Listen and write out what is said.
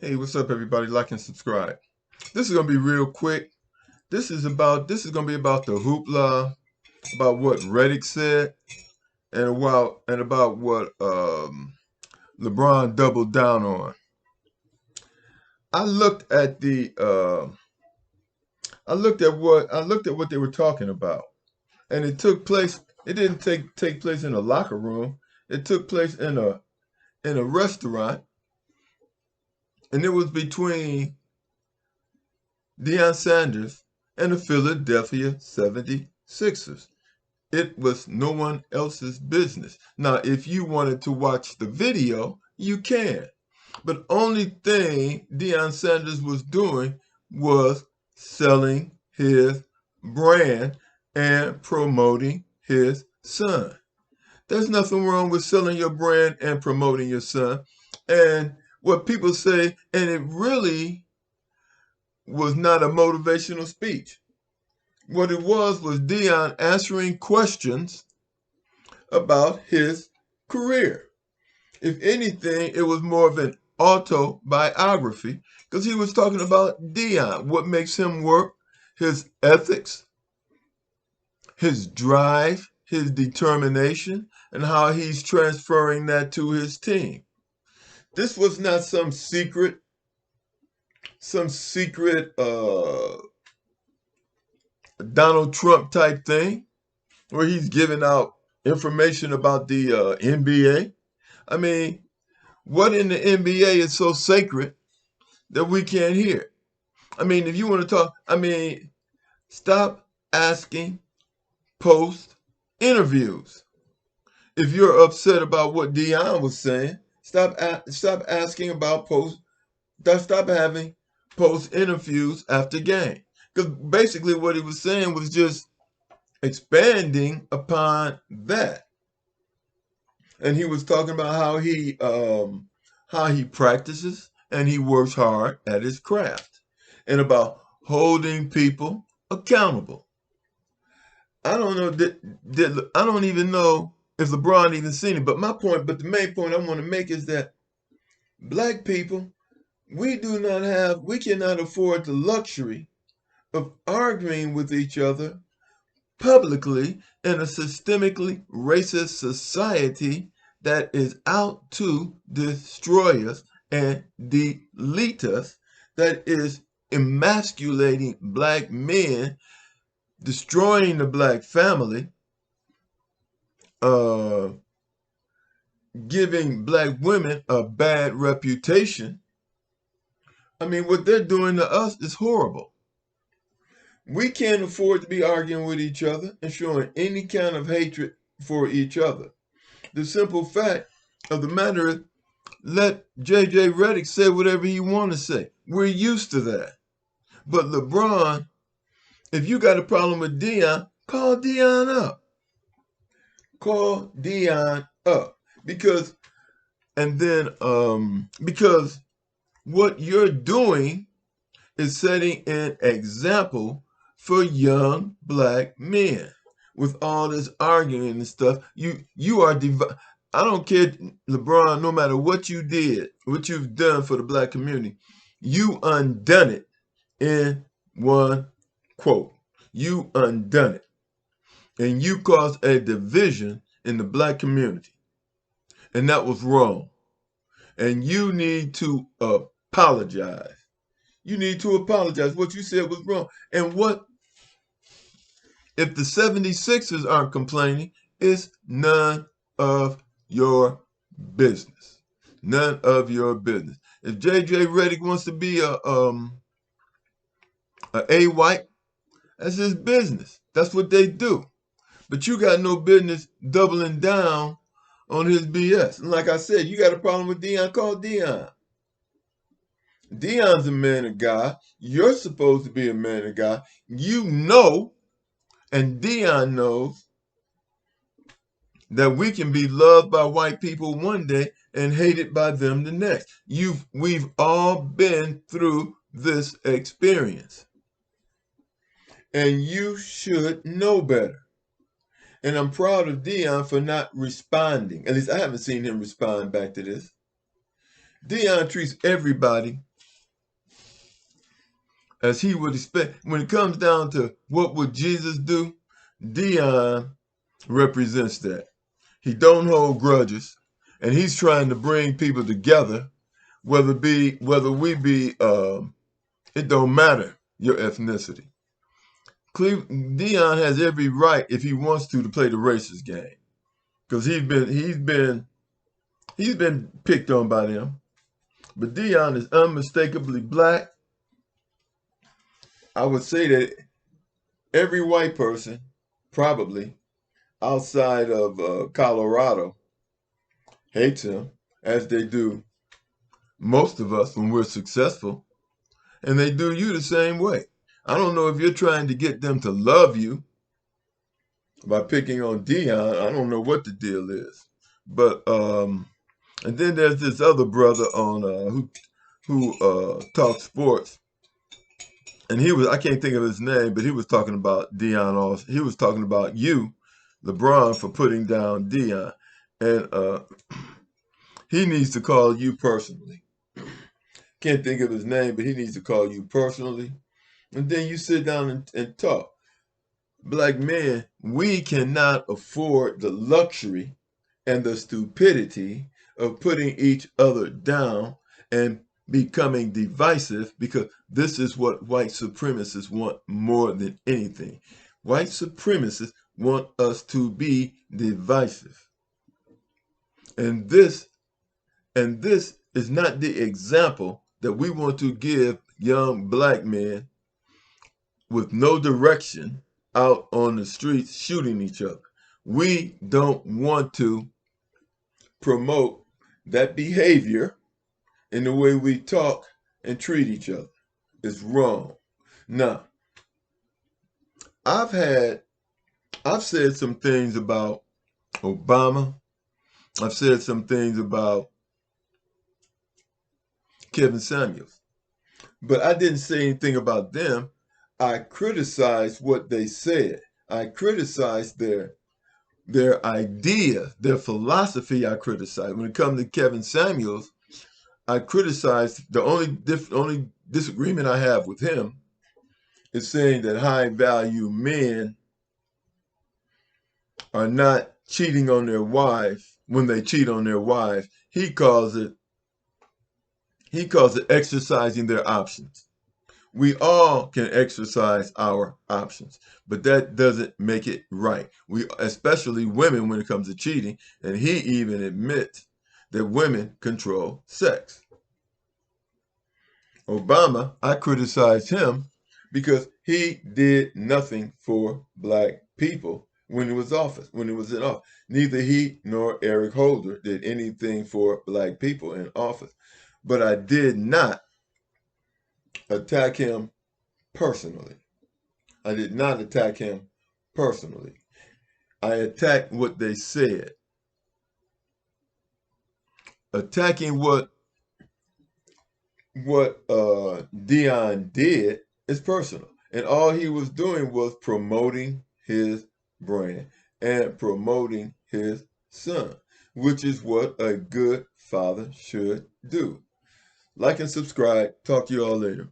Hey, what's up, everybody? Like and subscribe. This is gonna be real quick. This is gonna be about the hoopla, about what Reddick said, and about what LeBron doubled down on. I looked at the I looked at what they were talking about, and it took place. It didn't take place in a locker room. It took place in a restaurant, and it was between Deion Sanders and the Philadelphia 76ers. It was no one else's business. Now, if you wanted to watch the video, you can. But only thing Deion Sanders was doing was selling his brand and promoting his son. There's nothing wrong with selling your brand and promoting your son. And what people say, and it really was not a motivational speech. What it was Deion answering questions about his career. If anything, it was more of an autobiography because he was talking about Deion, what makes him work, his ethics, his drive, his determination, and how he's transferring that to his team. This was not some secret Donald Trump type thing where he's giving out information about the NBA. I mean, what in the NBA is so sacred that we can't hear? I mean, if you want to talk, stop asking post interviews. If you're upset about what Deion was saying, stop asking about post. Stop having post interviews after game. Because basically, what he was saying was just expanding upon that, and he was talking about how he practices and he works hard at his craft, and about holding people accountable. I don't know I don't even know if LeBron even seen it, but the main point I want to make is that black people, we cannot afford the luxury of arguing with each other publicly in a systemically racist society that is out to destroy us and delete us, that is emasculating black men, destroying the black family, uh, giving black women a bad reputation. I mean, what they're doing to us is horrible. We can't afford to be arguing with each other and showing any kind of hatred for each other. The simple fact of the matter is, let JJ Redick say whatever he want to say. We're used to that. But LeBron, if you got a problem with Deion, call Deion up. Call Deion up. Because what you're doing is setting an example for young black men with all this arguing and stuff. You are I don't care, LeBron, no matter what you did, what you've done for the black community, you undone it in one quote. You undone it. And you caused a division in the black community. And that was wrong. And you need to apologize. You need to apologize. What you said was wrong. And what if the 76ers aren't complaining? It's none of your business. None of your business. If JJ Redick wants to be a white, that's his business. That's what they do. But you got no business doubling down on his BS. And like I said, you got a problem with Deion, call Deion. Deion's a man of God. You're supposed to be a man of God. You know, and Deion knows, that we can be loved by white people one day and hated by them the next. We've all been through this experience. And you should know better. And I'm proud of Deion for not responding. At least I haven't seen him respond back to this. Deion treats everybody as he would expect. When it comes down to what would Jesus do, Deion represents that. He don't hold grudges, and he's trying to bring people together, whether we be it don't matter your ethnicity. Deion has every right, if he wants to play the racist game, because he's been picked on by them. But Deion is unmistakably black. I would say that every white person, probably outside of Colorado, hates him, as they do most of us when we're successful, and they do you the same way. I don't know if you're trying to get them to love you by picking on Deion. I don't know what the deal is, but and then there's this other brother on who talks sports, and I can't think of his name, but he was talking about Deion also. He was talking about you, LeBron, for putting down Deion, and he needs to call you personally. Can't think of his name, but he needs to call you personally. And then you sit down and talk. Black men, we cannot afford the luxury and the stupidity of putting each other down and becoming divisive, because this is what white supremacists want more than anything. White supremacists want us to be divisive. And this is not the example that we want to give young black men with no direction out on the streets shooting each other. We don't want to promote that behavior in the way we talk and treat each other. It's wrong. Now, I've said some things about Obama. I've said some things about Kevin Samuels, but I didn't say anything about them. I criticized what they said. I criticized their idea, their philosophy. I criticized. When it comes to Kevin Samuels, I criticized the only disagreement I have with him is saying that high value men are not cheating on their wives when they cheat on their wives. He calls it exercising their options. We all can exercise our options, but that doesn't make it right. Especially women, when it comes to cheating, and he even admits that women control sex. Obama, I criticized him because he did nothing for black people when he was in office. Neither he nor Eric Holder did anything for black people in office. But I did not attack him personally. I did not attack him personally. I attacked what they said. Attacking what Deion did is personal. And all he was doing was promoting his brand and promoting his son, which is what a good father should do. Like and subscribe. Talk to you all later.